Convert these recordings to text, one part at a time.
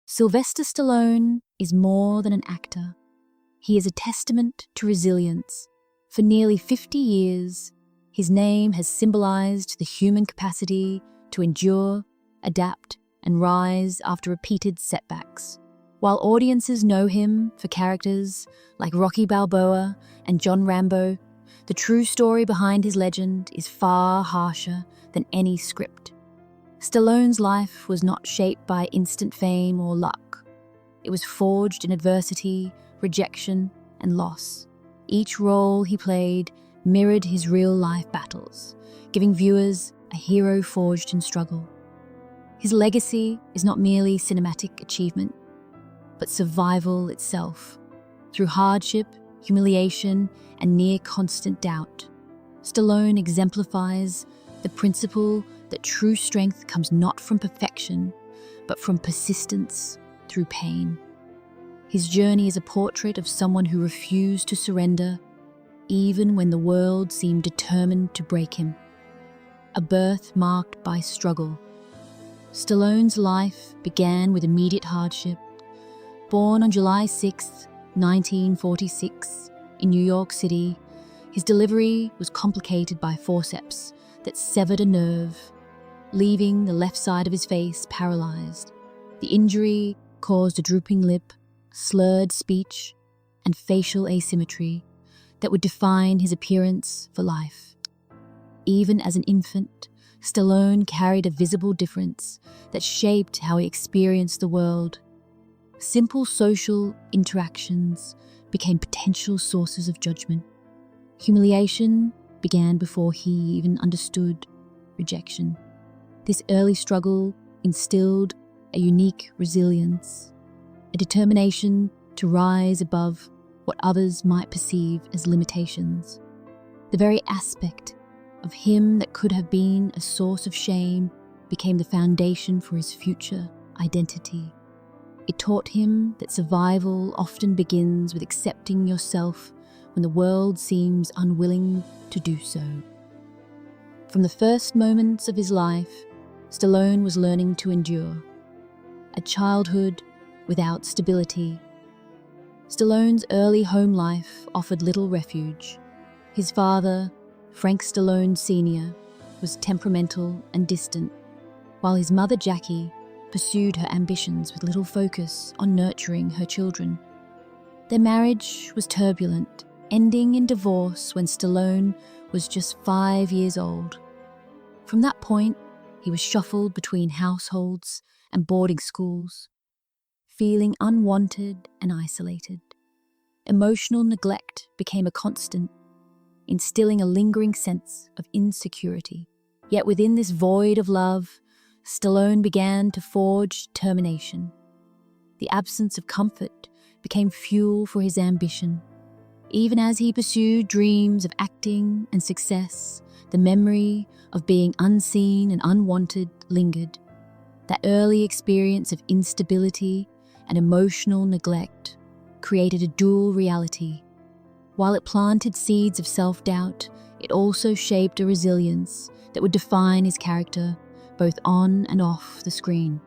Sylvester Stallone is more than an actor. He is a testament to resilience. For nearly 50 years, his name has symbolized the human capacity to endure, adapt, and rise after repeated setbacks. While audiences know him for characters like Rocky Balboa and John Rambo, the true story behind his legend is far harsher than any script. Stallone's life was not shaped by instant fame or luck. It was forged in adversity, rejection, and loss. Each role he played mirrored his real-life battles, giving viewers a hero forged in struggle. His legacy is not merely cinematic achievement, but survival itself. Through hardship, humiliation, and near-constant doubt, Stallone exemplifies the principle that true strength comes not from perfection, but from persistence through pain. His journey is a portrait of someone who refused to surrender, even when the world seemed determined to break him. A birth marked by struggle. Stallone's life began with immediate hardship. Born on July 6, 1946, in New York City, his delivery was complicated by forceps that severed a nerve, leaving the left side of his face paralyzed. The injury caused a drooping lip, slurred speech, and facial asymmetry that would define his appearance for life. Even as an infant, Stallone carried a visible difference that shaped how he experienced the world. Simple social interactions became potential sources of judgment. Humiliation began before he even understood rejection. This early struggle instilled a unique resilience, a determination to rise above what others might perceive as limitations. The very aspect of him that could have been a source of shame became the foundation for his future identity. It taught him that survival often begins with accepting yourself when the world seems unwilling to do so. From the first moments of his life, Stallone was learning to endure. A childhood without stability. Stallone's early home life offered little refuge. His father, Frank Stallone Sr., was temperamental and distant, while his mother Jackie pursued her ambitions with little focus on nurturing her children. Their marriage was turbulent, ending in divorce when Stallone was just 5 years old. From that point, he was shuffled between households and boarding schools, feeling unwanted and isolated. Emotional neglect became a constant, instilling a lingering sense of insecurity. Yet within this void of love, Stallone began to forge determination. The absence of comfort became fuel for his ambition. Even as he pursued dreams of acting and success, the memory of being unseen and unwanted lingered. That early experience of instability and emotional neglect created a dual reality. While it planted seeds of self-doubt, it also shaped a resilience that would define his character both on and off the screen.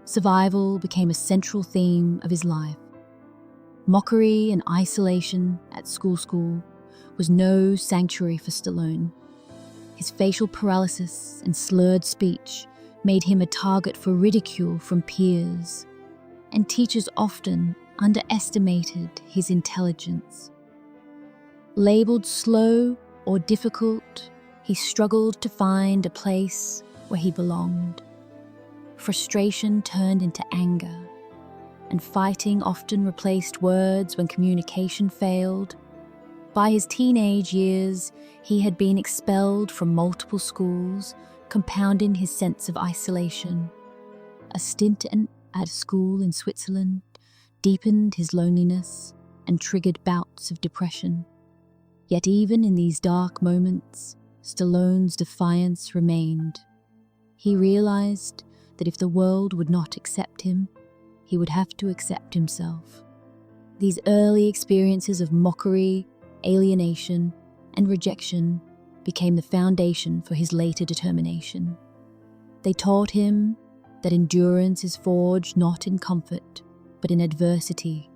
Survival became a central theme of his life. Mockery and isolation at school was no sanctuary for Stallone. His facial paralysis and slurred speech made him a target for ridicule from peers, and teachers often underestimated his intelligence. Labeled slow or difficult, he struggled to find a place where he belonged. Frustration turned into anger, and fighting often replaced words when communication failed. By his teenage years, he had been expelled from multiple schools, compounding his sense of isolation. A stint at a school in Switzerland deepened his loneliness and triggered bouts of depression. Yet even in these dark moments, Stallone's defiance remained. He realized that if the world would not accept him, he would have to accept himself. These early experiences of mockery, alienation, and rejection became the foundation for his later determination. They taught him that endurance is forged not in comfort, but in adversity,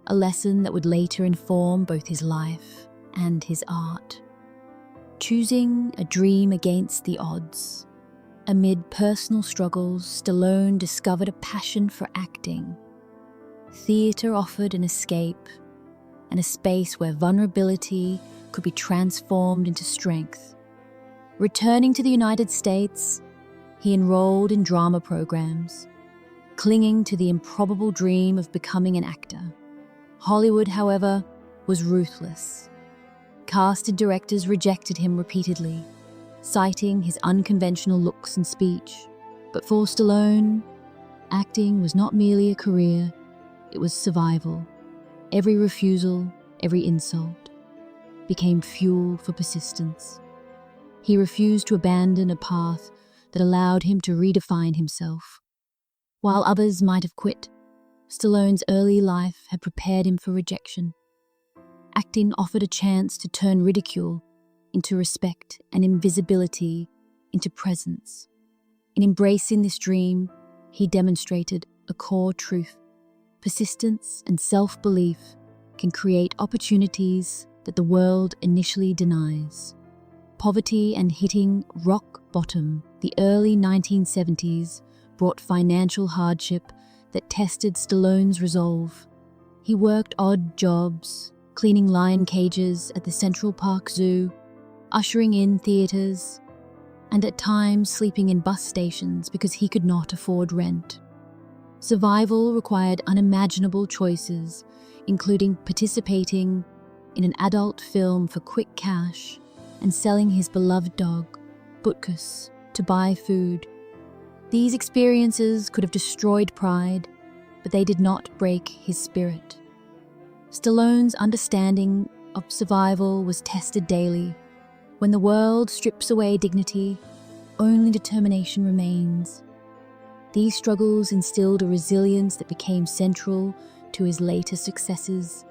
a lesson that would later inform both his life and his art. Choosing a dream against the odds. Amid personal struggles, Stallone discovered a passion for acting. Theatre offered an escape and a space where vulnerability could be transformed into strength. Returning to the United States, he enrolled in drama programs, clinging to the improbable dream of becoming an actor. Hollywood, however, was ruthless. Casted directors rejected him repeatedly, citing his unconventional looks and speech. But for Stallone, acting was not merely a career, it was survival. Every refusal, every insult, became fuel for persistence. He refused to abandon a path that allowed him to redefine himself. While others might have quit, Stallone's early life had prepared him for rejection. Acting offered a chance to turn ridicule into respect and invisibility into presence. In embracing this dream, he demonstrated a core truth. Persistence and self-belief can create opportunities that the world initially denies. Poverty and hitting rock bottom, the early 1970s brought financial hardship that tested Stallone's resolve. He worked odd jobs, cleaning lion cages at the Central Park Zoo, ushering in theatres, and at times sleeping in bus stations because he could not afford rent. Survival required unimaginable choices, including participating in an adult film for quick cash and selling his beloved dog, Butkus, to buy food. These experiences could have destroyed pride, but they did not break his spirit. Stallone's understanding of survival was tested daily. When the world strips away dignity, only determination remains. These struggles instilled a resilience that became central to his later successes.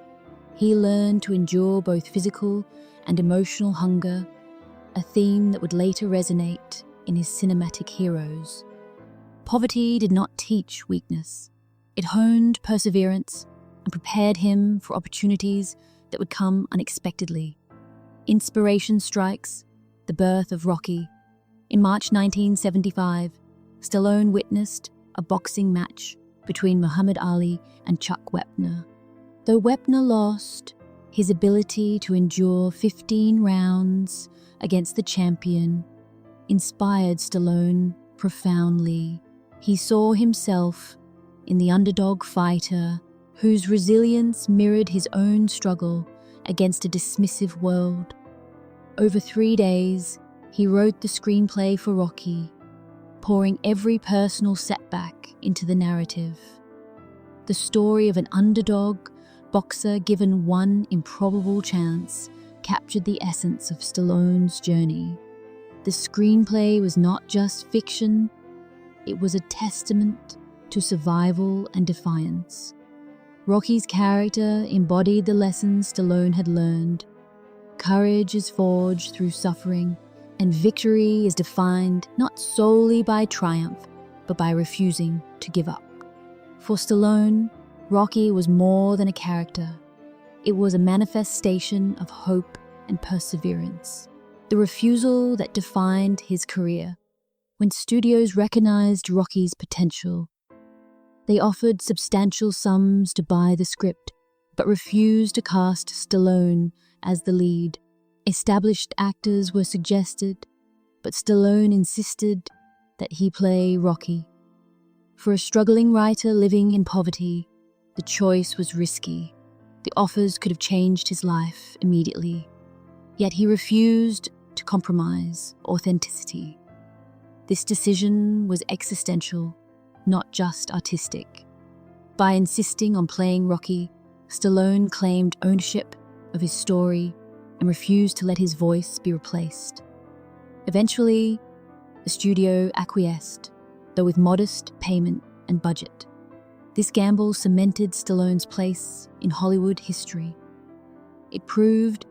He learned to endure both physical and emotional hunger, a theme that would later resonate in his cinematic heroes. Poverty did not teach weakness. It honed perseverance and prepared him for opportunities that would come unexpectedly. Inspiration strikes, the birth of Rocky. In March 1975, Stallone witnessed a boxing match between Muhammad Ali and Chuck Wepner. Though Wepner lost, his ability to endure 15 rounds against the champion inspired Stallone profoundly. He saw himself in the underdog fighter whose resilience mirrored his own struggle against a dismissive world. Over 3 days, he wrote the screenplay for Rocky, pouring every personal setback into the narrative. The story of an underdog boxer given one improbable chance captured the essence of Stallone's journey. The screenplay was not just fiction, it was a testament to survival and defiance. Rocky's character embodied the lessons Stallone had learned. Courage is forged through suffering, and victory is defined not solely by triumph, but by refusing to give up. For Stallone, Rocky was more than a character. It was a manifestation of hope and perseverance, the refusal that defined his career. When studios recognized Rocky's potential, they offered substantial sums to buy the script, but refused to cast Stallone as the lead. Established actors were suggested, but Stallone insisted that he play Rocky. For a struggling writer living in poverty, the choice was risky. The offers could have changed his life immediately. Yet he refused to compromise authenticity. This decision was existential, not just artistic. By insisting on playing Rocky, Stallone claimed ownership of his story and refused to let his voice be replaced. Eventually, the studio acquiesced, though with modest payment and budget. This gamble cemented Stallone's place in Hollywood history. It proved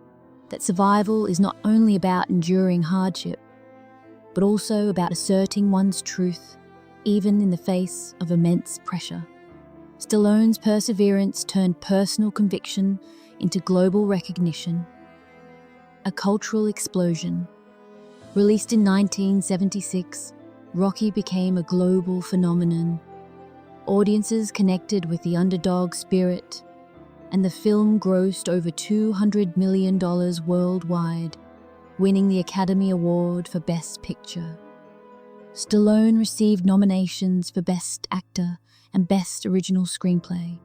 that survival is not only about enduring hardship, but also about asserting one's truth even in the face of immense pressure. Stallone's perseverance turned personal conviction into global recognition. A cultural explosion. Released in 1976, Rocky became a global phenomenon. Audiences connected with the underdog spirit, and the film grossed over $200 million worldwide, winning the Academy Award for Best Picture. Stallone received nominations for Best Actor and Best Original Screenplay.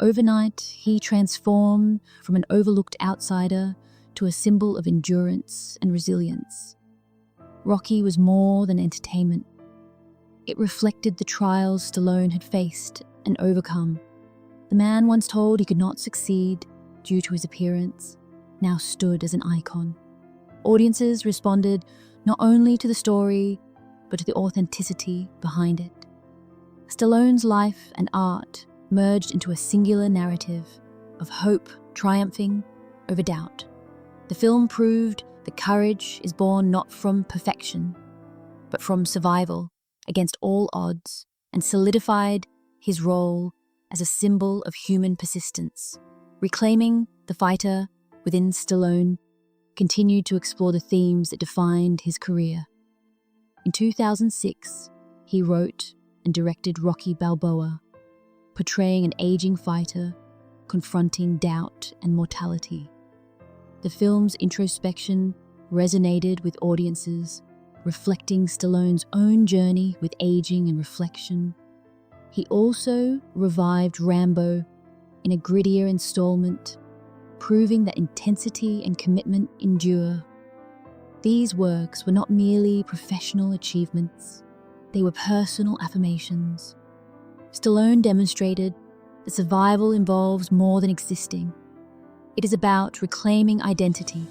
Overnight, he transformed from an overlooked outsider to a symbol of endurance and resilience. Rocky was more than entertainment. It reflected the trials Stallone had faced and overcome. The man once told he could not succeed due to his appearance now stood as an icon. Audiences responded not only to the story, but to the authenticity behind it. Stallone's life and art merged into a singular narrative of hope triumphing over doubt. The film proved that courage is born not from perfection, but from survival against all odds, and solidified his role as a symbol of human persistence. Reclaiming the fighter within Stallone continued to explore the themes that defined his career. In 2006, he wrote and directed Rocky Balboa, portraying an aging fighter confronting doubt and mortality. The film's introspection resonated with audiences, reflecting Stallone's own journey with aging and reflection. He also revived Rambo in a grittier installment, proving that intensity and commitment endure. These works were not merely professional achievements, they were personal affirmations. Stallone demonstrated that survival involves more than existing. It is about reclaiming identity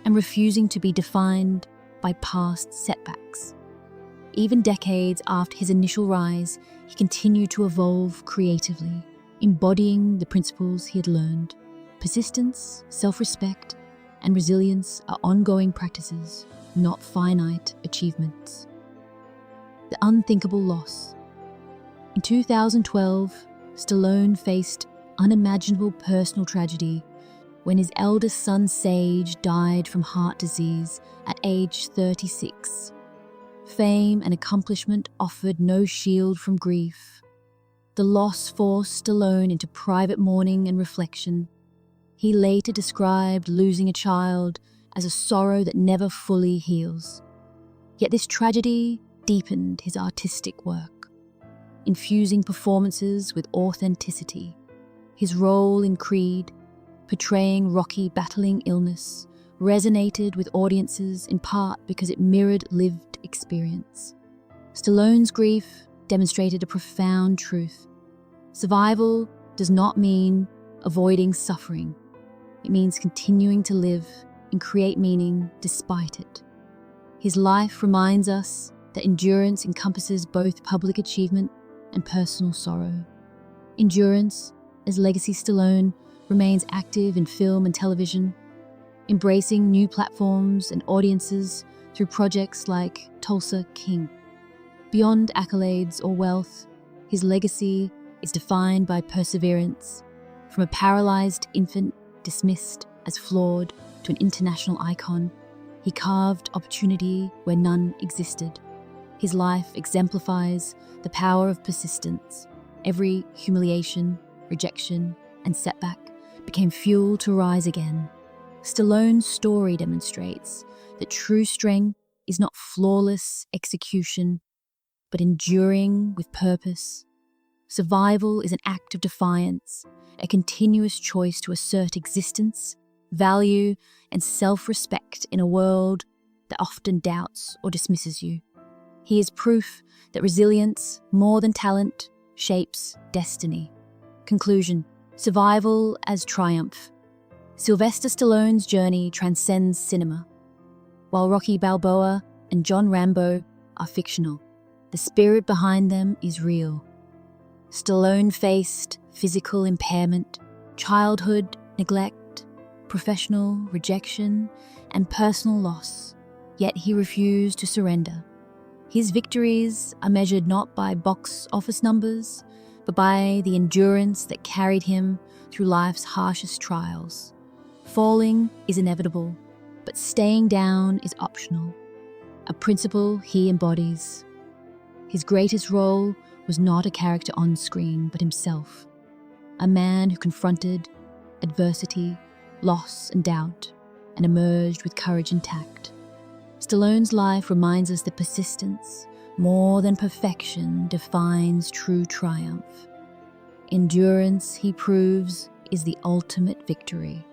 and refusing to be defined by past setbacks. Even decades after his initial rise, he continued to evolve creatively, embodying the principles he had learned. Persistence, self-respect, and resilience are ongoing practices, not finite achievements. The unthinkable loss. In 2012, Stallone faced unimaginable personal tragedy when his eldest son Sage died from heart disease at age 36. Fame and accomplishment offered no shield from grief. The loss forced Stallone into private mourning and reflection. He later described losing a child as a sorrow that never fully heals. Yet this tragedy deepened his artistic work, infusing performances with authenticity. His role in Creed, portraying Rocky battling illness, resonated with audiences in part because it mirrored lived experience. Stallone's grief demonstrated a profound truth. Survival does not mean avoiding suffering. It means continuing to live and create meaning despite it. His life reminds us that endurance encompasses both public achievement and personal sorrow. Endurance, as Legacy Stallone remains active in film and television, embracing new platforms and audiences through projects like Tulsa King. Beyond accolades or wealth, his legacy is defined by perseverance. From a paralyzed infant dismissed as flawed to an international icon, he carved opportunity where none existed. His life exemplifies the power of persistence. Every humiliation, rejection, and setback became fuel to rise again. Stallone's story demonstrates that true strength is not flawless execution, but enduring with purpose. Survival is an act of defiance, a continuous choice to assert existence, value, and self-respect in a world that often doubts or dismisses you. He is proof that resilience, more than talent, shapes destiny. Conclusion: survival as triumph. Sylvester Stallone's journey transcends cinema. While Rocky Balboa and John Rambo are fictional, the spirit behind them is real. Stallone faced physical impairment, childhood neglect, professional rejection, and personal loss, yet he refused to surrender. His victories are measured not by box office numbers, but by the endurance that carried him through life's harshest trials. Falling is inevitable, but staying down is optional, a principle he embodies. His greatest role was not a character on screen, but himself, a man who confronted adversity, loss and doubt, and emerged with courage intact. Stallone's life reminds us that persistence, more than perfection, defines true triumph. Endurance, he proves, is the ultimate victory.